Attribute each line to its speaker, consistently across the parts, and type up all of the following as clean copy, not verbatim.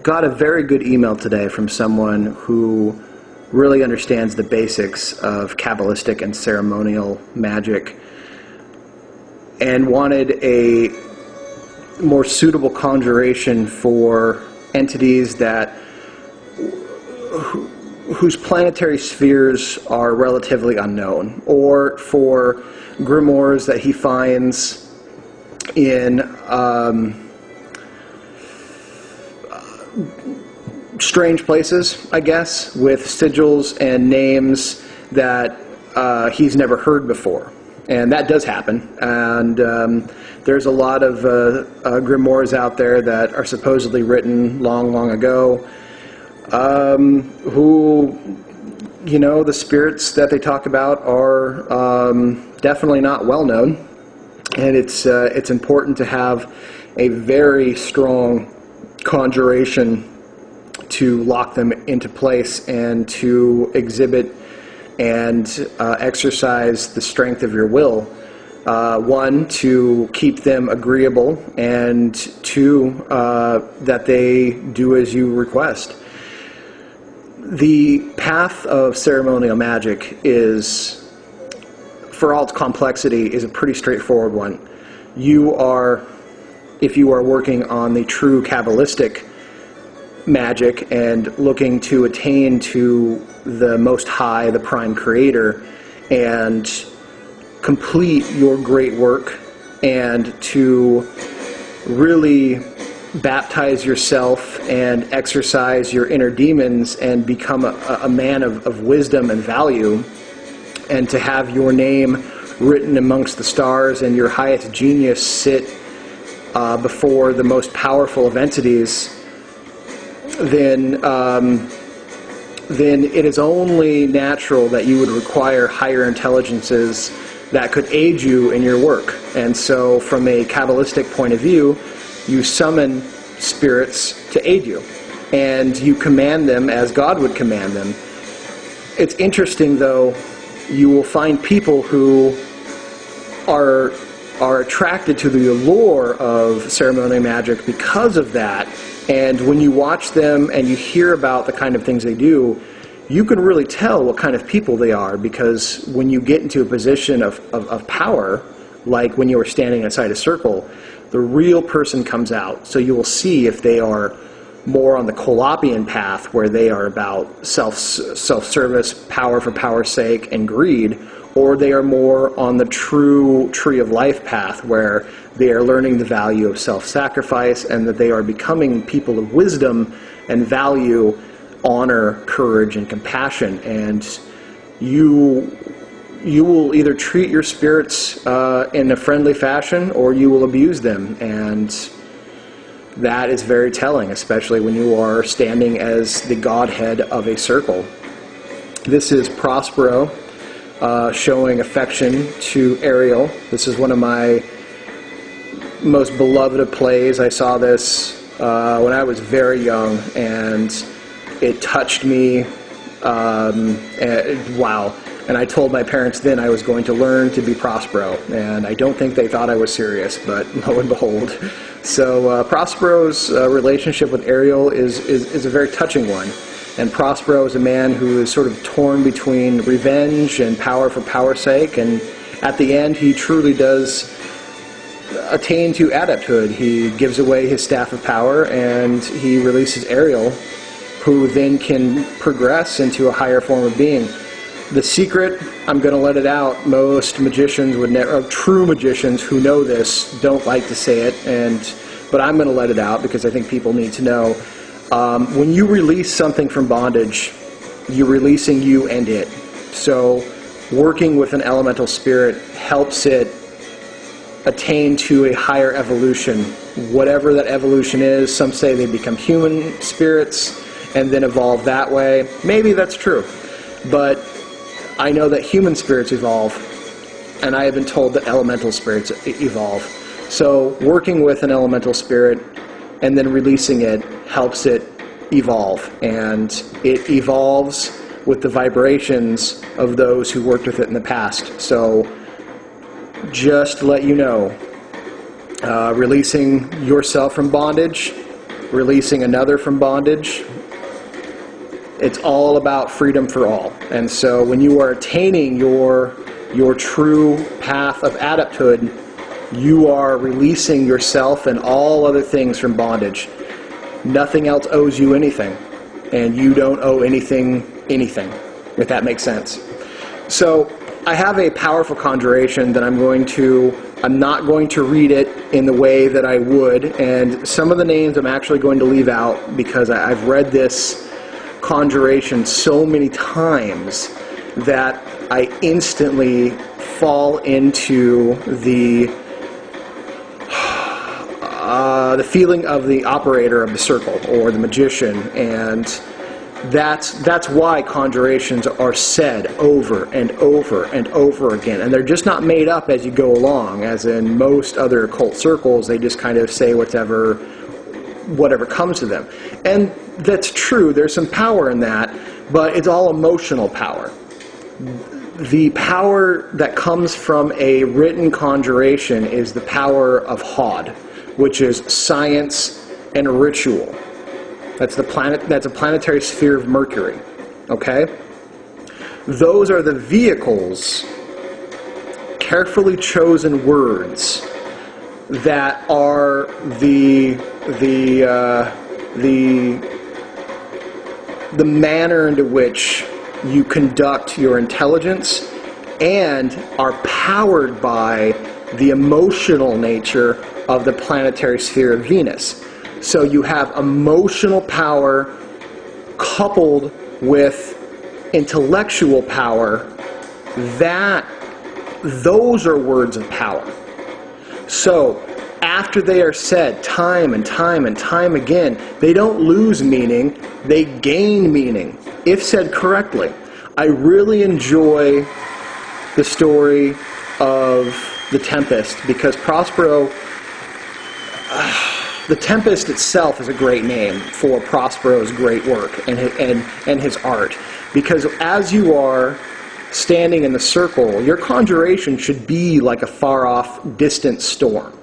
Speaker 1: got a very good email today from someone who really understands the basics of Kabbalistic and ceremonial magic and wanted a more suitable conjuration for entities that whose planetary spheres are relatively unknown, or for grimoires that he finds in strange places, I guess, with sigils and names that he's never heard before. And that does happen. And there's a lot of grimoires out there that are supposedly written long, long ago, who, you know, the spirits that they talk about are definitely not well known. And it's important to have a very strong conjuration to lock them into place and to exhibit and exercise the strength of your will. One, to keep them agreeable, and two, that they do as you request. The path of ceremonial magic is, for all its complexity, is a pretty straightforward one. You are, if you are working on the true Kabbalistic magic and looking to attain to the Most High, the Prime Creator, and complete your great work, and to really baptize yourself and exercise your inner demons and become a man of wisdom and value, and to have your name written amongst the stars and your highest genius sit before the most powerful of entities, then it is only natural that you would require higher intelligences that could aid you in your work. And so from a Kabbalistic point of view, you summon spirits to aid you, and you command them as God would command them. It's interesting, though, you will find people who are attracted to the allure of ceremonial magic because of that. And when you watch them and you hear about the kind of things they do, you can really tell what kind of people they are, because when you get into a position of power, like when you were standing inside a circle, the real person comes out. So you will see if they are more on the Colopian path, where they are about self-service, power for power's sake, and greed, or they are more on the true tree of life path, where they are learning the value of self-sacrifice, and that they are becoming people of wisdom and value, honor, courage, and compassion. And you will either treat your spirits in a friendly fashion, or you will abuse them. And that is very telling, especially when you are standing as the godhead of a circle. This is Prospero showing affection to Ariel. This is one of my most beloved of plays. I saw this when I was very young, and it touched me. Wow. And I told my parents then I was going to learn to be Prospero, and I don't think they thought I was serious, but lo and behold. So Prospero's relationship with Ariel is a very touching one. And Prospero is a man who is sort of torn between revenge and power for power's sake, and at the end he truly does attain to adepthood. He gives away his staff of power, and he releases Ariel, who then can progress into a higher form of being. The secret, I'm going to let it out. Most magicians would never, true magicians who know this, don't like to say it, but I'm going to let it out because I think people need to know. When you release something from bondage, you're releasing you and it. So working with an elemental spirit helps it attain to a higher evolution. Whatever that evolution is, some say they become human spirits and then evolve that way. Maybe that's true. But I know that human spirits evolve, and I have been told that elemental spirits evolve. So working with an elemental spirit and then releasing it helps it evolve, and it evolves with the vibrations of those who worked with it in the past. So just to let you know, releasing yourself from bondage releasing another from bondage. It's all about freedom for all. And so when you are attaining your true path of adepthood, you are releasing yourself and all other things from bondage. Nothing else owes you anything, and you don't owe anything, if that makes sense. So I have a powerful conjuration that I'm not going to read it in the way that I would, and some of the names I'm actually going to leave out because I've read this conjuration so many times that I instantly fall into the feeling of the operator of the circle or the magician, and that's why conjurations are said over and over and over again, and they're just not made up as you go along, as in most other occult circles. They just kind of say whatever comes to them, and that's true. There's some power in that, but it's all emotional power. The power that comes from a written conjuration is the power of G.O.O.D, which is science and ritual. That's a planetary sphere of Mercury. Okay? Those are the vehicles, carefully chosen words that are the manner into which you conduct your intelligence and are powered by the emotional nature of the planetary sphere of Venus. So you have emotional power coupled with intellectual power. Those are words of power. So after they are said time and time and time again, they don't lose meaning, they gain meaning, if said correctly. I really enjoy the story of the Tempest because Prospero, the Tempest itself is a great name for Prospero's great work and his art. Because as you are standing in the circle, your conjuration should be like a far-off, distant storm.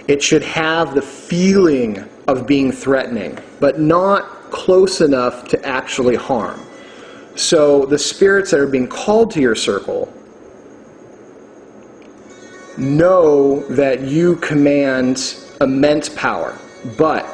Speaker 1: It should have the feeling of being threatening, but not close enough to actually harm. So the spirits that are being called to your circle know that you command immense power, but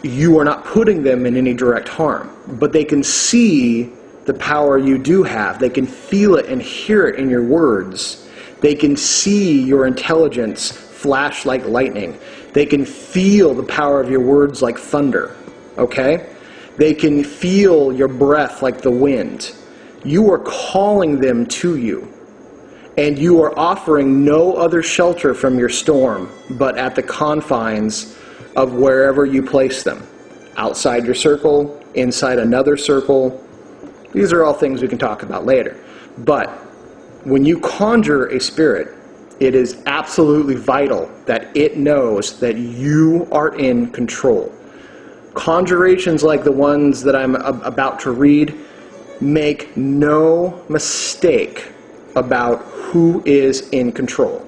Speaker 1: you are not putting them in any direct harm. But they can see the power you do have. They can feel it and hear it in your words. They can see your intelligence flash like lightning. They can feel the power of your words like thunder. Okay? They can feel your breath like the wind. You are calling them to you. And you are offering no other shelter from your storm but at the confines of wherever you place them. Outside your circle, inside another circle. These are all things we can talk about later. But when you conjure a spirit, it is absolutely vital that it knows that you are in control. Conjurations like the ones that I'm about to read make no mistake about who is in control.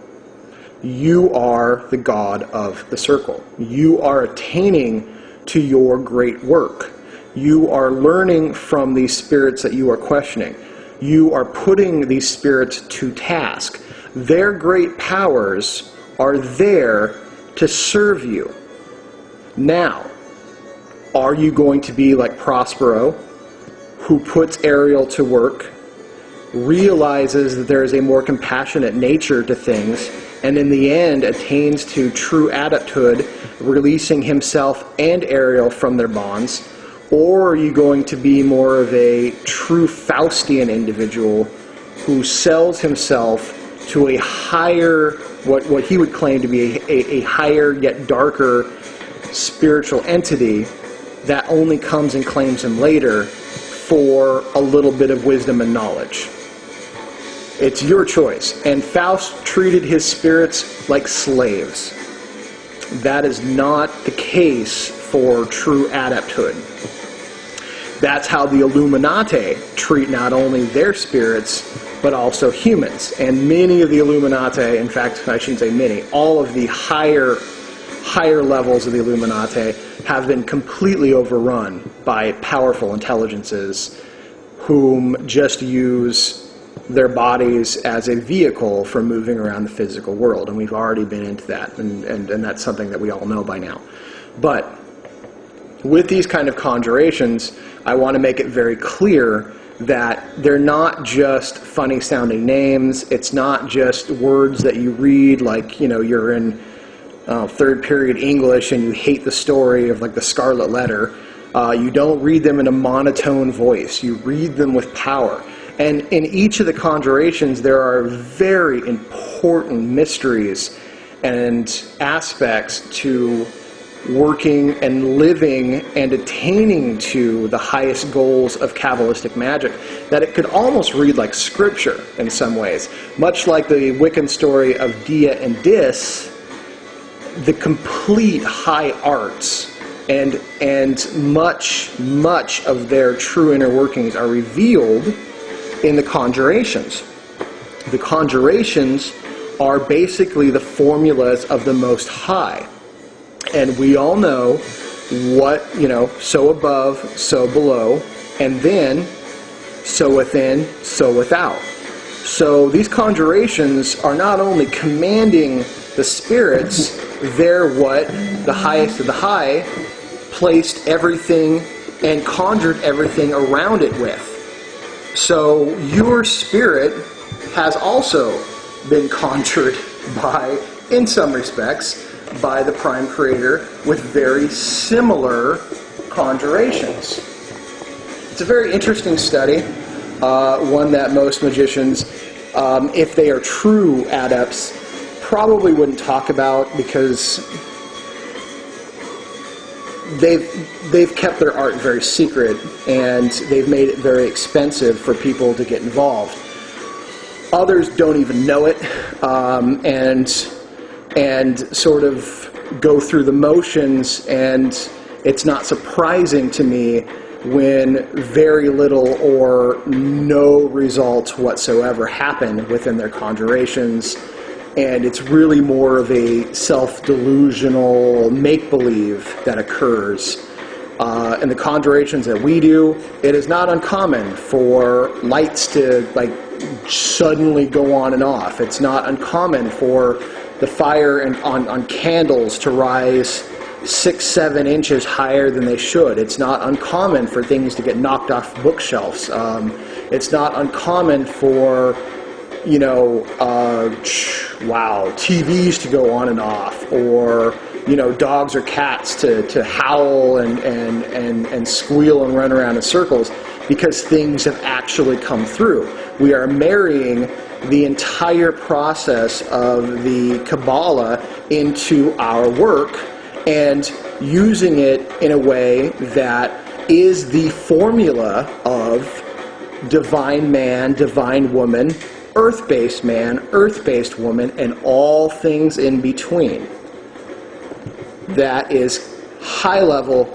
Speaker 1: You are the god of the circle. You are attaining to your great work. You are learning from these spirits that you are questioning. You are putting these spirits to task. Their great powers are there to serve you. Now, are you going to be like Prospero, who puts Ariel to work, realizes that there is a more compassionate nature to things, and in the end attains to true adepthood, releasing himself and Ariel from their bonds? Or are you going to be more of a true Faustian individual who sells himself to a higher, what he would claim to be a higher yet darker spiritual entity that only comes and claims him later for a little bit of wisdom and knowledge? It's your choice. And Faust treated his spirits like slaves. That is not the case for true adepthood. That's how the Illuminati treat not only their spirits, but also humans. And many of the Illuminati, in fact, I shouldn't say many, all of the higher higher levels of the Illuminati have been completely overrun by powerful intelligences whom just use their bodies as a vehicle for moving around the physical world. And we've already been into that, and that's something that we all know by now. But with these kind of conjurations, I want to make it very clear that they're not just funny sounding names. It's not just words that you read like, you're in third period English and you hate the story of like the Scarlet Letter. You don't read them in a monotone voice. You read them with power. And in each of the conjurations, there are very important mysteries and aspects to working and living and attaining to the highest goals of Kabbalistic magic that it could almost read like scripture in some ways. Much like the Wiccan story of Dia and Dis, the complete high arts and much of their true inner workings are revealed in the conjurations. The conjurations are basically the formulas of the Most High. And we all know what, so above, so below, and then so within, so without. So these conjurations are not only commanding the spirits, they're what the highest of the high placed everything and conjured everything around it with. So your spirit has also been conjured by, in some respects, by the Prime Creator with very similar conjurations. It's a very interesting study, one that most magicians, if they are true adepts, probably wouldn't talk about because they've kept their art very secret and they've made it very expensive for people to get involved. Others don't even know it, and sort of go through the motions, and it's not surprising to me when very little or no results whatsoever happen within their conjurations, and it's really more of a self-delusional make-believe that occurs. In the conjurations that we do, it is not uncommon for lights to suddenly go on and off. It's not uncommon for the fire on candles to rise 6-7 inches higher than they should. It's not uncommon for things to get knocked off bookshelves. It's not uncommon for TVs to go on and off, or dogs or cats to howl and squeal and run around in circles, because things have actually come through. We are marrying the entire process of the Kabbalah into our work and using it in a way that is the formula of divine man, divine woman, earth-based man, earth-based woman, and all things in between. That is high-level,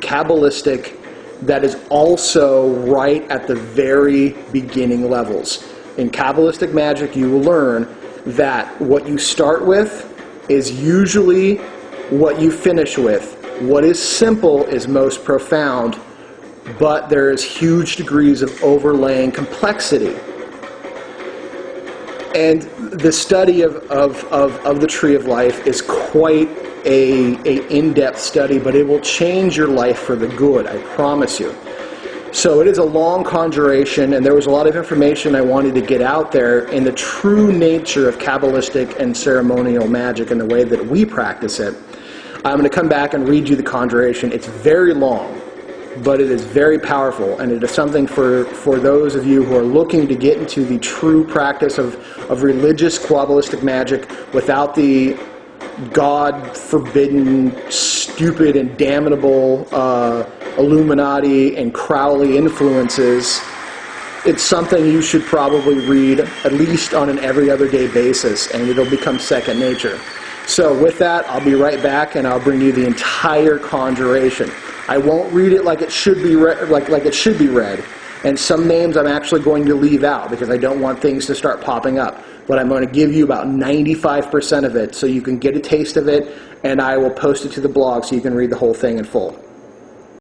Speaker 1: Kabbalistic, that is also right at the very beginning levels. In Kabbalistic magic, you will learn that what you start with is usually what you finish with. What is simple is most profound, but there is huge degrees of overlaying complexity. And the study of the Tree of Life is quite a in-depth study, but it will change your life for the good, I promise you. So it is a long conjuration, and there was a lot of information I wanted to get out there in the true nature of Kabbalistic and ceremonial magic and the way that we practice it. I'm going to come back and read you the conjuration. It's very long, but it is very powerful, and it is something for those of you who are looking to get into the true practice of religious Kabbalistic magic without the God-forbidden, stupid, and damnable Illuminati and Crowley influences. It's something you should probably read at least on an every other day basis, and it'll become second nature. So with that, I'll be right back, and I'll bring you the entire conjuration. I won't read it like it should be like it should be read, and some names I'm actually going to leave out because I don't want things to start popping up. but I'm going to give you about 95% of it so you can get a taste of it, and I will post it to the blog so you can read the whole thing in full.